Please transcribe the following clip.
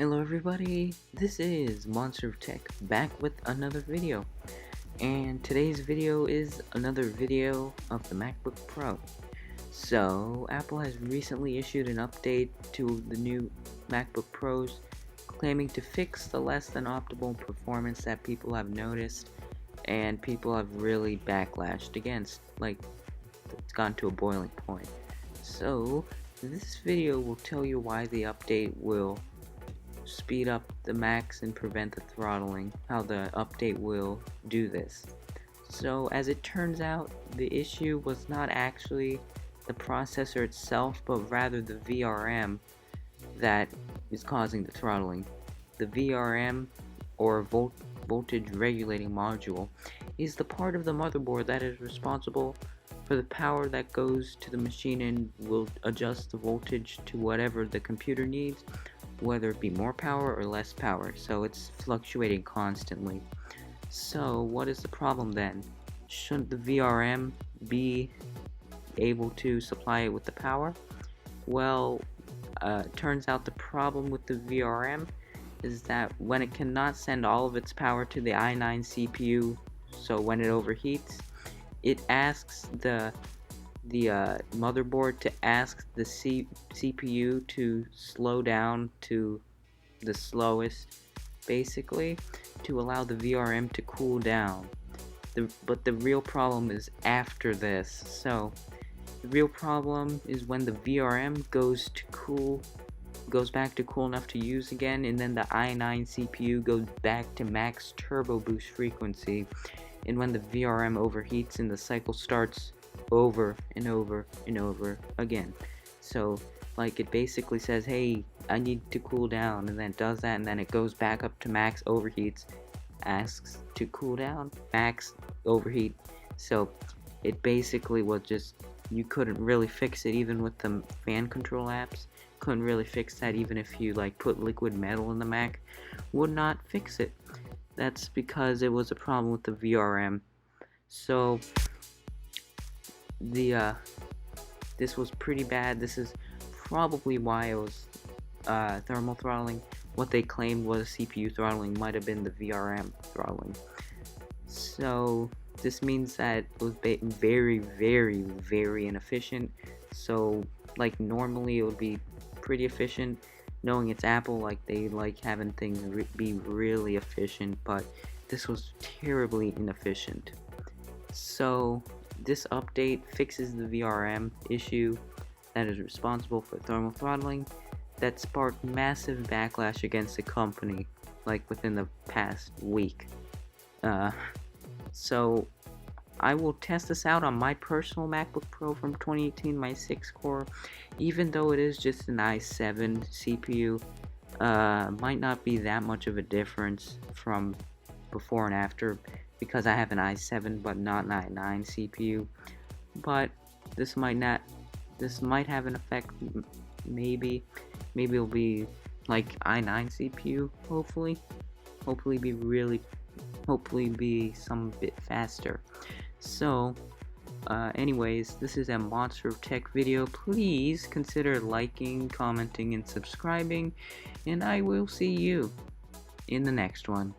Hello everybody, this is Monster of Tech back with another video, and today's video is another video of the MacBook Pro. So Apple has recently issued an update to the new MacBook Pros claiming to fix the less than optimal performance that people have noticed and people have really backlashed against. Like, it's gone to a boiling point. So this video will tell you why the update will speed up the Macs and prevent the throttling, how the update will do this. So as it turns out, the issue was not actually the processor itself, but rather the VRM that is causing the throttling. The VRM, or voltage regulating module, is the part of the motherboard that is responsible for the power that goes to the machine and will adjust the voltage to whatever the computer needs, whether it be more power or less power, so it's fluctuating constantly. So what is the problem then? Shouldn't the VRM be able to supply it with the power? Well, turns out the problem with the VRM is that when it cannot send all of its power to the i9 CPU, so when it overheats, it asks the motherboard to ask the CPU to slow down to the slowest, basically, to allow the VRM to cool down. But the real problem is after this. So the real problem is when the VRM goes back to cool enough to use again, and then the i9 CPU goes back to max turbo boost frequency, and when the VRM overheats and the cycle starts over and over and over again. So like, it basically says, hey, I need to cool down, and then it does that, and then it goes back up to max, overheats, asks to cool down, max, overheat. So it basically was just, you couldn't really fix it even with the fan control apps. Couldn't really fix that even if you like put liquid metal in the Mac. Would not fix it. That's because it was a problem with the VRM. So this was pretty bad. This is probably why it was thermal throttling. What they claimed was CPU throttling might have been the VRM throttling. So this means that it was very, very, very inefficient. So like, normally it would be pretty efficient. Knowing it's Apple, like, they like having things be really efficient, but this was terribly inefficient. So this update fixes the VRM issue that is responsible for thermal throttling that sparked massive backlash against the company, like within the past week. So I will test this out on my personal MacBook Pro from 2018, my 6-core. Even though it is just an i7 CPU, might not be that much of a difference from before and after, because I have an i7 but not an i9 CPU. But this might have an effect. Maybe it'll be like i9 CPU, hopefully be some bit faster. So anyways, this is a Monster of Tech video. Please consider liking, commenting, and subscribing, and I will see you in the next one.